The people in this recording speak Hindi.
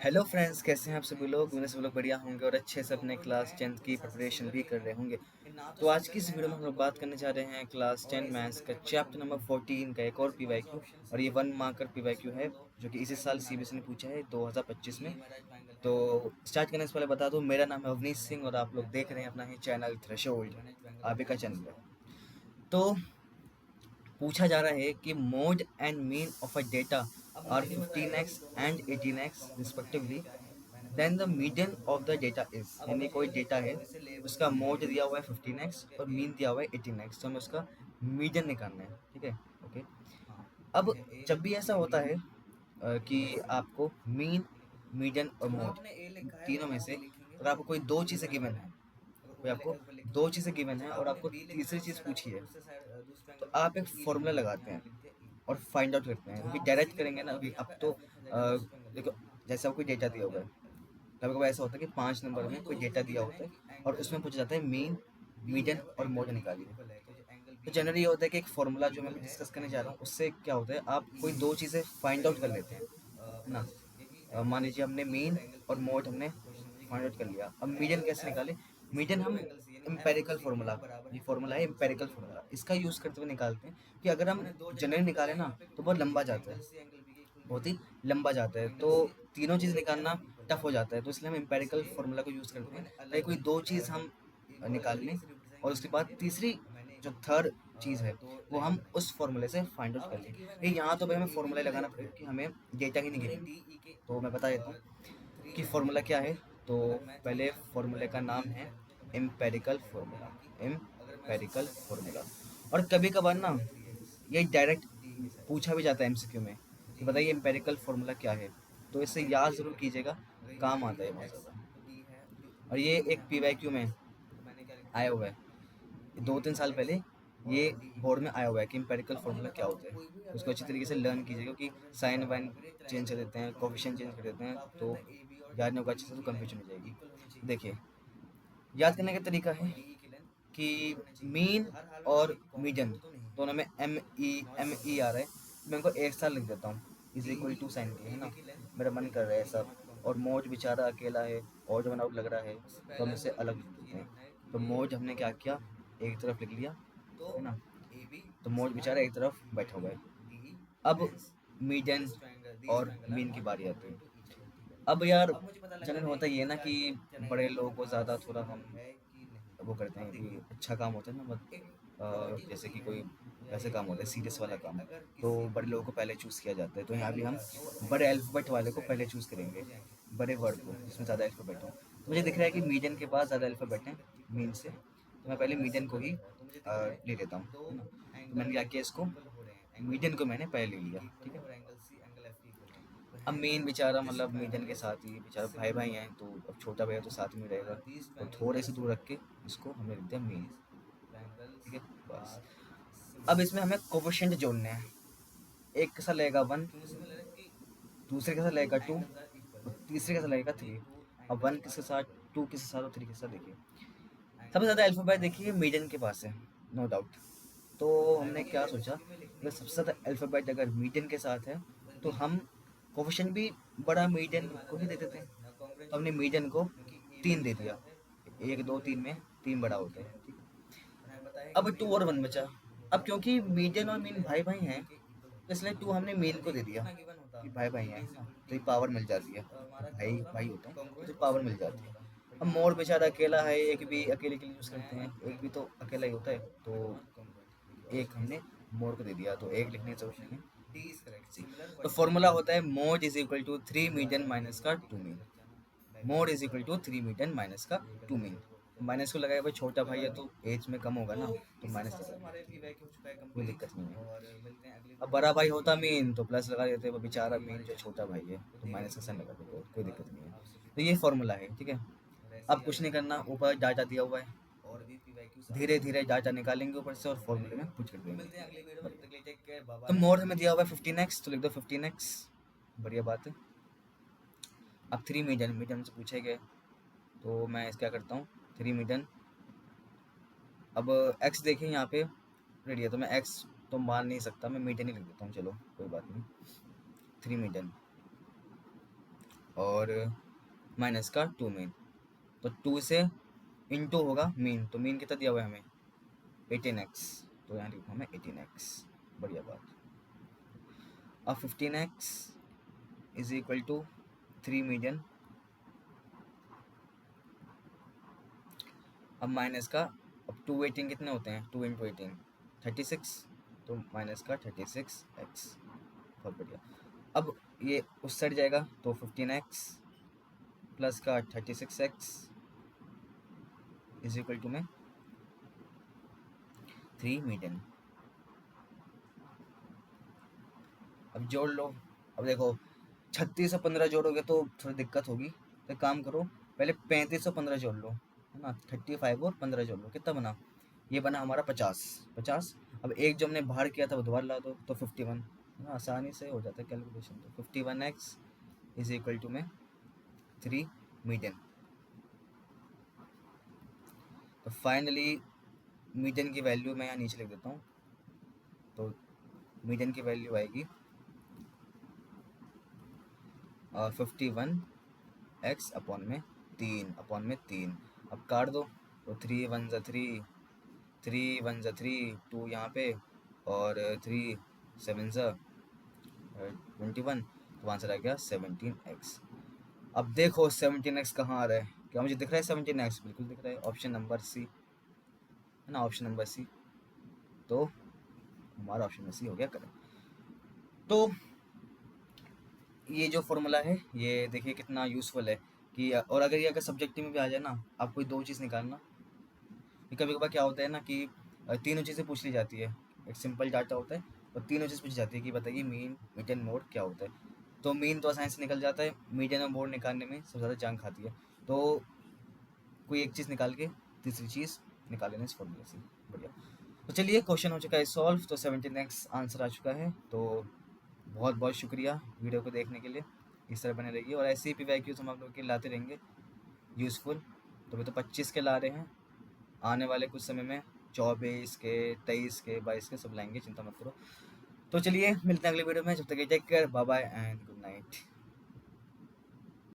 हेलो फ्रेंड्स, कैसे हैं आप सभी लोग। मैंने सभी लोग बढ़िया होंगे और अच्छे से अपने क्लास 10th की प्रिपरेशन भी कर रहे होंगे। तो आज की इस वीडियो में हम लोग बात करने जा रहे हैं क्लास 10 मैथ्स का चैप्टर नंबर 14 का एक और पीवाईक्यू। और ये 1 मार्कर पीवाईक्यू है जो कि इसी साल सीबीएसई ने पूछा है 2025 में। तो स्टार्ट करने से पहले बता दूं, मेरा नाम है अवनीश सिंह और आप लोग देख रहे हैं अपना ही चैनल थ्रेशोल्ड, आबे का चैनल है। तो पूछा जा रहा है कि mode and mean of a data are 15x and 18x respectively, then the median of the data is, यानी कोई डेटा है उसका मोड दिया हुआ है 15x और मीन दिया हुआ है 18x, तो हमें उसका मीडियन निकालना है। ठीक है, ओके। अब जब भी ऐसा होता है कि आपको मीन, मीडियन और मोड तीनों में से अगर आपको कोई दो चीज़ें गिवन है, कोई आपको दो चीज़ें गिवन है और आपको तीसरी चीज़ पूछी है, तो आप एक फॉर्मूला लगाते हैं और फाइंड आउट करते हैं। अभी डायरेक्ट करेंगे ना, अभी अब तो देखो, जैसे आपको डेटा दिया हुआ है, कभी कभी ऐसा होता है कि 5 नंबर में कोई डेटा दिया होता है और उसमें पूछा जाता है मीन, मीडियन और मोड निकालिए। तो जनरली ये होता है कि एक फॉर्मूला जो मैं अभी डिस्कस करने जा रहा हूँ उससे क्या होता है, आप कोई दो चीज़ें फाइंड आउट कर लेते हैं, है ना। मान लीजिए हमने मीन और मोड हमने फाइंड आउट कर लिया। अब मीडियन कैसे निकाले? मीडियन हम एम्पेरिकल फार्मूला, ये फार्मूला है एम्पेरिकल फार्मूला, इसका यूज़ करते हुए निकालते हैं कि अगर हम जनरली निकालें ना तो बहुत लंबा जाता है, बहुत ही लंबा जाता है, तो तीनों चीज़ निकालना टफ हो जाता है। तो इसलिए हम एम्पेरिकल फार्मूला को यूज़ करते हैं ताकि कोई दो चीज़ हम निकाल लें और उसके बाद तीसरी जो थर्ड चीज़ है वो हम उस फॉर्मूले से फाइंड आउट कर लें। ये यहाँ तो भाई हमें फॉर्मूला लगाना पड़ेगा कि हमें डेटा ही नहीं गिवन। तो मैं बता देता हूँ कि फॉर्मूला क्या है। तो पहले फॉर्मूले का नाम है एम्पेरिकल फार्मूला, एम्पेरिकल फार्मूला। और कभी कभार ना ये डायरेक्ट पूछा भी जाता है एमसीक्यू में कि बताइए एम्पेरिकल फार्मूला क्या है। तो इससे याद ज़रूर कीजिएगा, काम आता है बहुत ज़्यादा। और ये एक पीवाईक्यू में आया हुआ है 2-3 साल पहले, ये बोर्ड में आया हुआ है कि एम्पेरिकल फार्मूला क्या होता है। उसको अच्छी तरीके से लर्न कीजिएगा क्योंकि साइन वाइन चेंज कर देते हैं, कोफिशिएंट चेंज कर देते हैं, तो याद नहीं होगा अच्छे से तो कंफ्यूजन हो जाएगी। देखिए, याद करने का तरीका है कि मीन और मीडियन दोनों में एम ई आ रहा है, मैं इनको एक साथ लिख देता हूँ इज इक्वल टू साइन के, है ना। मेरा मन कर रहा है सब, और मोज बेचारा अकेला है और जो बना लग रहा है, तो हम इसे अलग लिख देते हैं। तो मोज हमने क्या किया, एक तरफ लिख लिया, है ना। तो मोज बेचारा एक तरफ बैठा हुआ है। अब मीडियन और मीन की बारी आती है। अब यार जनरल होता ये है ना कि बड़े लोगों को ज़्यादा थोड़ा हम वो करते हैं कि अच्छा काम होता है ना, जैसे कि कोई ऐसे काम होता है सीरियस वाला काम, तो बड़े लोगों को पहले चूज़ किया जाता है। तो यहाँ भी हम बड़े अल्फ़ाबेट वाले को पहले चूज़ करेंगे, बड़े वर्ड को जिसमें ज़्यादा अल्फ़ाबेट हो। तो मुझे दिख रहा है कि मीडियन के पास ज़्यादा अल्फ़ाबेट हैं मीन से, तो मैं पहले मीडियन को ही ले लेता हूँ, है ना। तो मैंने क्या किया, इसको मीडियन को मैंने पहले ले लिया, ठीक है। अब मेन बेचारा मतलब मीडियन के साथ ही बेचारा भाई भाई हैं, तो अब छोटा भैया तो साथ में रहेगा, तो थोड़े से दूर रख के इसको हमने लिख दिया मेन, ठीक है बस। अब इसमें हमें कोफिशिएंट जोड़ने हैं। एक के साथ लगेगा 1, दूसरे के साथ लगेगा 2 और तीसरे के साथ लगेगा 3। अब 1 किसके साथ, 2 किसके साथ और 3 के साथ। देखिए सबसे ज़्यादा अल्फ़ाबेट देखिए मीडियन के पास है, नो डाउट। तो हमने क्या सोचा, अगर सबसे ज़्यादा अल्फ़ाबेट अगर मीडियन के साथ है तो हम कोफिशिएंट भी बड़ा मीडियन को ही दे देते हैं। तो हमने मीडियन को 3 दे दिया, 1 2 3 में 3 बड़ा होता है, ठीक है। अब 2 और 1 बचा। अब क्योंकि मीडियन और मीन भाई भाई हैं, तो इसलिए 2 हमने मीन को दे दिया कि भाई भाई हैं ना, तो ये पावर मिल जाती है, तो भाई भाई होता है तो पावर मिल जाती है। अब मोर बेचारा अकेला है, एक भी अकेले के लिए यूज़ करते हैं, एक भी तो अकेला ही होता है, तो एक हमने मोर को दे दिया, तो एक लिखने की जरूरत नहीं है। तो फॉर्मूला होता है mode is equal to 3 median minus का 2 mean. Mode is equal to 3 median minus का 2 मीन। माइनस को लगाया भाई, छोटा भाई है तो एज में कम होगा ना, तो माइनस लगा, कोई दिक्कत नहीं है। अब बड़ा भाई होता मीन तो प्लस लगा देते, वो बेचारा मीन जो छोटा भाई है तो माइनस का साइन लगा देते, कोई दिक्कत नहीं है। तो ये फॉर्मूला है, ठीक है। अब कुछ नहीं करना, ऊपर डाटा दिया हुआ है, धीरे धीरे डाटा निकालेंगे ऊपर से और फॉर्मूले में पुट कर देंगे। तो मोड हमें दिया हुआ है 15x, तो लिख दो 15x, बढ़िया बात है। अब 3 मीडियन, मीडियन से पूछे गए तो मैं इस क्या करता हूँ 3 मीडियन। अब x देखिए यहाँ पे रेडी है, तो मैं x तो मान नहीं सकता, मैं मीडियन ही लिख देता हूँ, चलो कोई बात नहीं। 3 मीडियन, और माइनस का 2 मीन, तो 2 से इंटू होगा मीन, तो मीन कितना दिया हुआ है हमें 18x, तो यहाँ लिखो हमें 18x, बढ़िया बात। अब 15x is equal to 3 median, अब माइनस का, अब 2 18 कितने होते हैं, 2 इंटू 18 36, तो माइनस का 36x, बहुत बढ़िया। अब ये उस साइड जाएगा तो 15x प्लस का 36x इज इक्वल टू में 3 मीडियन। अब जोड़ लो, अब देखो 36 और 15 जोड़ोगे तो थोड़ी दिक्कत होगी, तो काम करो पहले 35 और 15 जोड़ लो, है ना, 35 और 15 जोड़ लो, कितना बना, ये बना हमारा 50। अब एक जो हमने बाहर किया था वो दोबारा ला दो, तो 51, है ना, आसानी से हो जाता है कैलकुलेशन। तो 51x इज इक्वल टू में 3 मीडियन। तो फाइनली मीडियन की वैल्यू मैं यहाँ नीचे लिख देता हूँ, तो मीडियन की वैल्यू आएगी 51x अपॉन में 3। अब काट दो, तो 3 1 ज़ा 3, 3 1 ज़ा 3, 2 यहाँ पे, और 3 7 ज़ा 21, तो आंसर आ गया 17x। अब देखो 17x कहाँ आ रहा है, क्या मुझे दिख रहा है 17x, बिल्कुल दिख रहा है, ऑप्शन नंबर सी, है ना, ऑप्शन नंबर सी, तो हमारा ऑप्शन नंबर सी हो गया करेक्ट। तो ये जो फॉर्मूला है ये देखिए कितना यूज़फुल है कि, और अगर ये अगर सब्जेक्टिव में भी आ जाए ना, आप कोई 2 चीज़ निकालना, कभी कभार क्या होता है ना कि तीनों चीज़ें पूछ ली जाती है, एक सिंपल डाटा होता है और तीनों चीज़ पूछी जाती है कि बताइए मीन मीडियन मोड क्या होता है, तो मीन तो आसानी से निकल जाता है, मीडियन और मोड निकालने में सबसे ज़्यादा जान खाती है, तो कोई एक चीज़ निकाल के तीसरी चीज़ निकाल लेना इस फॉर्मूले से, बढ़िया। तो चलिए क्वेश्चन हो चुका है सॉल्व, तो 17x आंसर आ चुका है। तो बहुत बहुत शुक्रिया वीडियो को देखने के लिए, इस तरह बने रहिए और ऐसे ही PYQs हम आप लोग के लाते रहेंगे यूज़फुल। तो अभी तो 25 के ला रहे हैं, आने वाले कुछ समय में 24 के 23 के 22 के सब लाएंगे, चिंता मत करो। तो चलिए मिलते हैं अगले वीडियो में, जब तक take care, bye bye and good night.